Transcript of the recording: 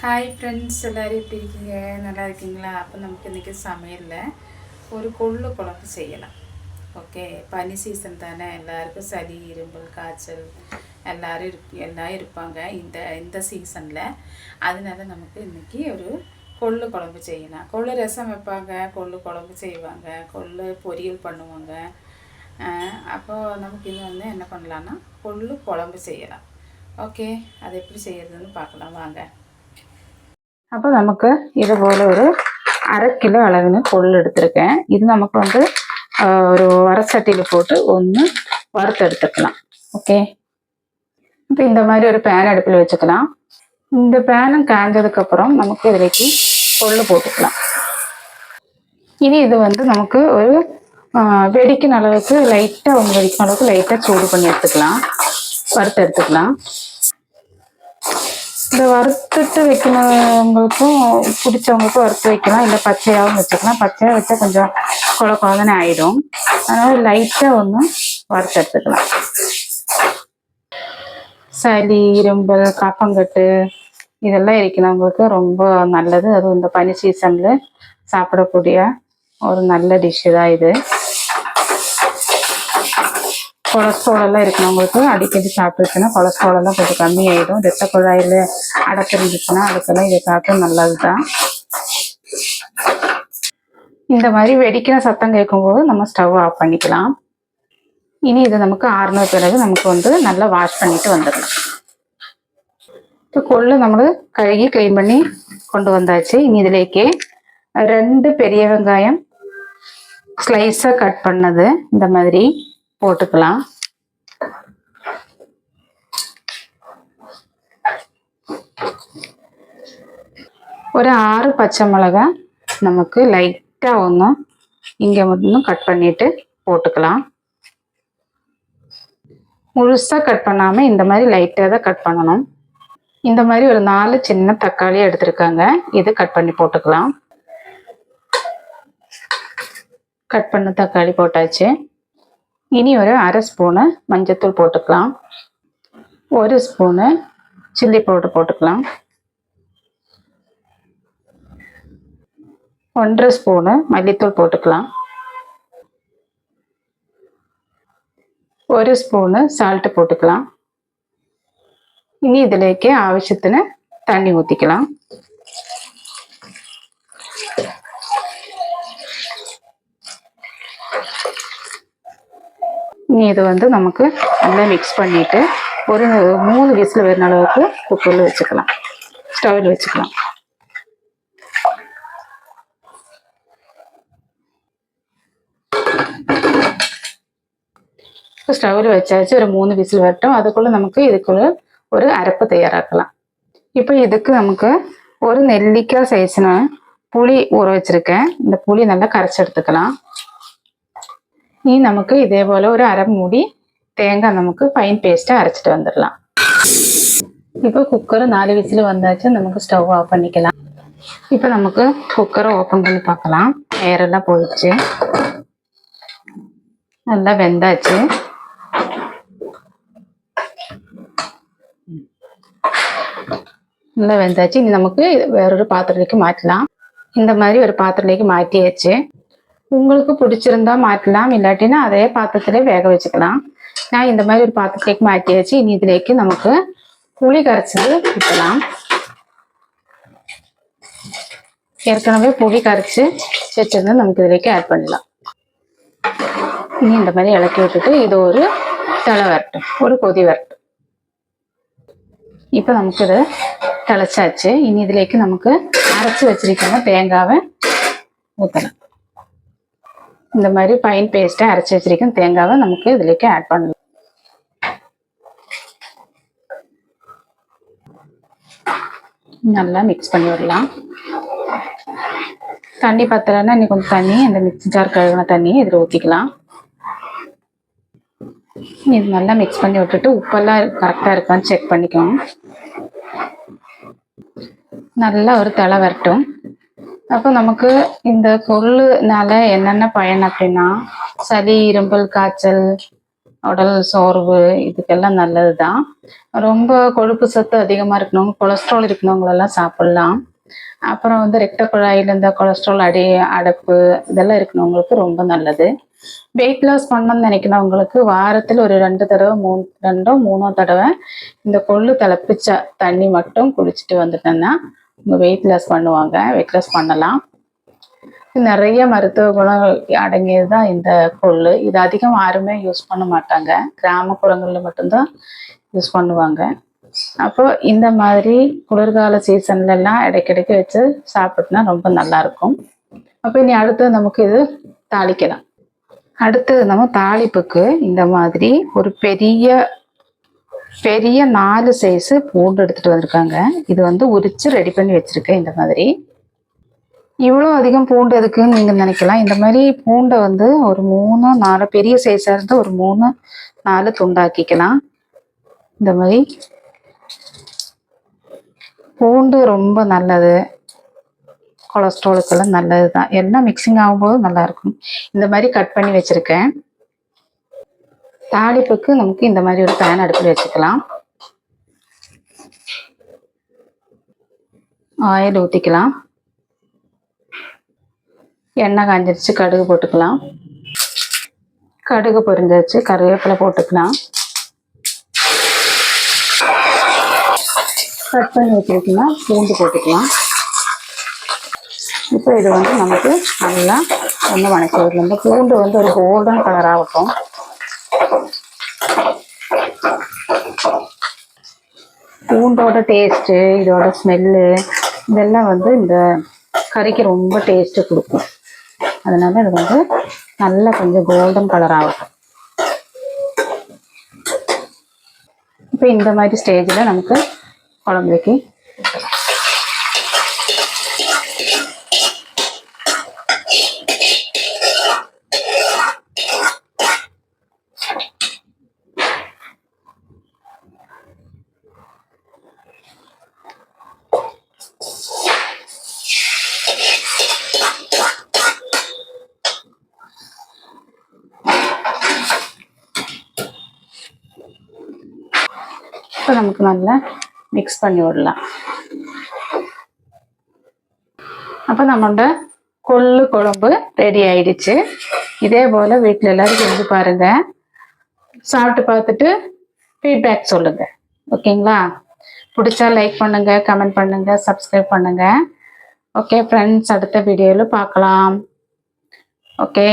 Hi friends, எல்லோரும் எப்படி இருக்கீங்க? நல்லா இருக்கீங்களா? அப்போ நமக்கு இன்றைக்கி சமையலில் ஒரு கொள்ளு குழம்பு செய்யலாம். ஓகே, பனி சீசன் தானே, எல்லாருக்கும் சளி, இருமல், காய்ச்சல் எல்லாம் இருப்பாங்க இந்த இந்த சீசனில். அதனால நமக்கு இன்றைக்கி ஒரு கொள்ளு குழம்பு செய்யலாம். கொள்ளு ரசம் வைப்பாங்க, கொள்ளு குழம்பு செய்வாங்க, கொள்ளு பொரியல் பண்ணுவாங்க. அப்போது நமக்கு இது என்ன பண்ணலான்னா கொள்ளு குழம்பு செய்யலாம். ஓகே, அதை எப்படி செய்யறதுன்னு பார்க்கலாம் வாங்க. அப்போ நமக்கு இது போல் ஒரு 1/2 கிலோ அளவுன்னு கொள்ளு எடுத்திருக்கேன். இது நமக்கு ஒரு வடசட்டியில் போட்டு வறுத்து எடுத்துக்கலாம். ஓகே, இப்போ இந்த மாதிரி ஒரு பேன் அடுப்பில் வச்சுக்கலாம். இந்த பேனும் காய்ஞ்சதுக்கப்புறம் நமக்கு இதிലേക്ക് கொள்ளு போட்டுக்கலாம். இனி இது நமக்கு ஒரு வெடிக்கிற அளவுக்கு லைட்டாக வெடிக்கிற அளவுக்கு லைட்டாக சூடு பண்ணி எடுத்துக்கலாம், வறுத்து எடுத்துக்கலாம். இந்த வறுத்துட்டு வைக்கிறவங்களுக்கும் பிடிச்சவங்களுக்கும் வறுத்து வைக்கலாம், இல்லை பச்சையாகவும் வச்சுக்கலாம். பச்சையாக வச்சா கொஞ்சம் குழந்தானே ஆயிடும். அதனால லைட்டாக வறுத்து எடுத்துக்கலாம். சளி, இரும்பல், கஃபங்கட்டு இதெல்லாம் இருக்கிறவங்களுக்கு ரொம்ப நல்லது. அதுவும் இந்த பனி சீசனில் சாப்பிடக்கூடிய ஒரு நல்ல டிஷ்ஷு தான் இது. கொலஸ்ட்ரால் எல்லாம் இருக்கிறவங்களுக்கு அடிக்கடி சாப்பிட்டுச்சுன்னா கொலஸ்ட்ரால் எல்லாம் கொஞ்சம் கம்மியாயிடும். ரத்த குழாயில் அடைப்பு இருந்துச்சுன்னா அதுக்கெல்லாம் இதை சாப்பிட்டு நல்லது தான். இந்த மாதிரி வெடிக்கிற சத்தம் கேட்கும்போது நம்ம ஸ்டவ் ஆஃப் பண்ணிக்கலாம். இனி இதை நமக்கு ஆறுன பிறகு நமக்கு நல்லா வாஷ் பண்ணிட்டு வந்துடலாம். இப்போ கொள்ளு நம்ம கழுகி க்ளீன் பண்ணி கொண்டு வந்தாச்சு. இனி இதிலேக்கு 2 பெரிய வெங்காயம் ஸ்லைஸாக கட் பண்ணது இந்த மாதிரி போட்டுக்கலாம். ஒரு 6 பச்சை மிளகாய் நமக்கு லைட்டாக இங்கே கட் பண்ணிட்டு போட்டுக்கலாம். முழுசாக கட் பண்ணாமல் இந்த மாதிரி லைட்டாக தான் கட் பண்ணணும். இந்த மாதிரி ஒரு 4 சின்ன தக்காளி எடுத்துருக்காங்க, இது கட் பண்ணி போட்டுக்கலாம். கட் பண்ண தக்காளி போட்டாச்சு. இனி ஒரு 1/2 ஸ்பூனு மஞ்சத்தூள் போட்டுக்கலாம். 1 ஸ்பூனு சில்லி பவுடர் போட்டுக்கலாம். 1/2 ஸ்பூனு மல்லித்தூள் போட்டுக்கலாம். 1 ஸ்பூனு சால்ட்டு போட்டுக்கலாம். இனி இதிலேக்கு ஆവശ്യത്തിന് தண்ணி ஊற்றிக்கலாம். இனி இது நமக்கு நல்லா மிக்ஸ் பண்ணிட்டு ஒரு 3 விசில் வர அளவுக்கு குக்கரில் வச்சுக்கலாம், ஸ்டவ்வில் வச்சுக்கலாம். இப்போ ஸ்டவ்வில் வச்சாச்சு, ஒரு 3 விசில் வரட்டும். அதுக்குள்ளே நமக்கு இதுக்குள்ள ஒரு அரைப்பு தயாராக்கலாம். இப்போ இதுக்கு நமக்கு ஒரு நெல்லிக்காய் சைஸ்னு புளி ஊற வச்சிருக்கேன். இந்த புளி நல்லா கரைச்சி எடுத்துக்கலாம். இனி நமக்கு இதே போல் ஒரு 1/2 மூடி தேங்காய் நமக்கு ஃபைன் பேஸ்ட்டாக அரைச்சிட்டு வந்துடலாம். இப்போ குக்கர் 4 விசில் வந்தாச்சு, நமக்கு ஸ்டவ் ஆஃப் பண்ணிக்கலாம். இப்போ நமக்கு குக்கரை ஓப்பன் பண்ணி பார்க்கலாம். ஏரெல்லாம் போயிடுச்சு, நல்லா வெந்தாச்சு. நல்லா வெந்தாச்சு. இனி நமக்கு வேறொரு பாத்திரத்துக்கு மாற்றலாம். இந்த மாதிரி ஒரு பாத்திரத்துக்கு மாற்றியாச்சு. உங்களுக்கு பிடிச்சிருந்தா மாற்றலாம், இல்லாட்டினா அதே பாத்திரத்திலே வேக வச்சுக்கலாம். நான் இந்த மாதிரி ஒரு பாத்திரத்துக்கு மாற்றியாச்சு. இனி இதுலேக்கு நமக்கு புளி கரைச்சது ஊற்றலாம். ஏற்கனவே புளி கரைச்சி வச்சிருந்து நமக்கு இதுலேக்கு ஆட் பண்ணலாம். இனி இந்த மாதிரி இலக்கி விட்டுட்டு இது ஒரு தலை வரட்டும், ஒரு கொதி வரட்டும். இப்போ நமக்கு இதை திளைச்சாச்சு. இனி இதுலேக்கு நமக்கு அரைச்சி வச்சிருக்கிற தேங்காவை ஊற்றலாம். இந்த மாதிரி ஃபைன் பேஸ்ட்டை அரைச்சி வச்சிருக்கேன் தேங்காவை நமக்கு இதுலேக்கு ஆட் பண்ணலாம். நல்லா மிக்ஸ் பண்ணி விடலாம். தண்ணி பத்தலைன்னா இன்னும் கொஞ்சம் தண்ணி, இந்த மிக்ஸி ஜார் கழுவின தண்ணி இதில் ஊற்றிக்கலாம். இது நல்லா மிக்ஸ் பண்ணி விட்டுட்டு உப்பெல்லாம் கரெக்டாக இருக்கான்னு செக் பண்ணிக்கணும். நல்லா ஒரு தலை வரட்டும். அப்போ நமக்கு இந்த கொள்ளுனால என்னென்ன பயன் அப்படின்னா, சளி, இரும்பல், காய்ச்சல் உடல் சோர்வு இதுக்கெல்லாம் நல்லது தான். ரொம்ப கொழுப்பு சத்து அதிகமாக இருக்கணும், கொலஸ்ட்ரால் இருக்கணுங்களெல்லாம் சாப்பிட்லாம். அப்புறம் வந்து இரத்த குழாயில் இந்த கொலஸ்ட்ரால் அடைப்பு இதெல்லாம் இருக்கணுங்களுக்கு ரொம்ப நல்லது. வெயிட் லாஸ் பண்ணணும்னு நினைக்கிறவங்களுக்கு வாரத்தில் ஒரு 2 தடவை 3 தடவை இந்த கொள்ளு திளப்பிச்ச தண்ணி மட்டும் குடிச்சிட்டு வந்துட்டோன்னா உங்கள் வெயிட் லாஸ் பண்ணுவாங்க, வெயிட் லாஸ் பண்ணலாம். நிறைய மருத்துவ குணம் அடங்கியது தான் இந்த கொள்ளு. இது அதிகம் யாருமே யூஸ் பண்ண மாட்டாங்க, கிராமப்புறங்களில் மட்டும்தான் யூஸ் பண்ணுவாங்க. அப்போ இந்த மாதிரி குளிர்கால சீசன்லலாம் இடைக்கிடைக்கு வச்சு சாப்பிட்டோம்னா ரொம்ப நல்லாயிருக்கும். அப்போ இனி அடுத்து நமக்கு இது தாளிக்கலாம். அடுத்தது நம்ம தாளிப்புக்கு இந்த மாதிரி ஒரு பெரிய 4 சைஸு பூண்டு எடுத்துகிட்டு வந்திருக்காங்க. இது வந்து உரித்து ரெடி பண்ணி வச்சுருக்கேன். இந்த மாதிரி இவ்வளோ அதிகம் பூண்டு எதுக்குன்னு நீங்கள் நினைக்கலாம். இந்த மாதிரி பூண்டை வந்து ஒரு 3-4 பெரிய சைஸாக இருந்தால் ஒரு 3-4 துண்டாக்கிக்கலாம். இந்த மாதிரி பூண்டு ரொம்ப நல்லது, கொலஸ்ட்ராலுக்கெல்லாம் நல்லது தான். எல்லாம் மிக்சிங் ஆகும்போது நல்லாயிருக்கும். இந்த மாதிரி கட் பண்ணி வச்சுருக்கேன். தாளிப்புக்கு நமக்கு இந்த மாதிரி ஒரு பேன் அடுப்பில் வச்சுக்கலாம். ஆயில் ஊற்றிக்கலாம். எண்ணெய் காஞ்சிருச்சு, கடுகு போட்டுக்கலாம். கடுகு பொரிஞ்சிருச்சு, கருவேப்பிலை போட்டுக்கலாம். கட் பண்ணி வச்சுருக்கலாம், பூண்டு போட்டுக்கலாம். இப்போ இது வந்து நமக்கு நல்லா ஒன்று வணக்கி இந்த பூண்டு வந்து ஒரு கோல்டன் கலர் ஆகட்டும். பூண்டோட டேஸ்ட்டு, இதோட ஸ்மெல்லு இதெல்லாம் வந்து இந்த கறிக்கு ரொம்ப டேஸ்ட்டு கொடுக்கும். அதனால இது வந்து நல்லா கொஞ்சம் கோல்டன் கலர் ஆகட்டும். இப்போ இந்த மாதிரி ஸ்டேஜில் நமக்கு குழம்புக்கு இப்போ நமக்கு நல்லா மிக்ஸ் பண்ணி விடலாம். அப்போ நம்மளோட கொள்ளு குழம்பு ரெடி ஆயிடுச்சு. இதே போல் வீட்டில் எல்லாரும் செஞ்சு பாருங்கள், சாப்பிட்டு பார்த்துட்டு ஃபீட்பேக் சொல்லுங்கள். ஓகேங்களா? பிடிச்சா லைக் பண்ணுங்கள், கமெண்ட் பண்ணுங்கள், சப்ஸ்கிரைப் பண்ணுங்கள். ஓகே ஃப்ரெண்ட்ஸ், அடுத்த வீடியோவில் பார்க்கலாம். ஓகே.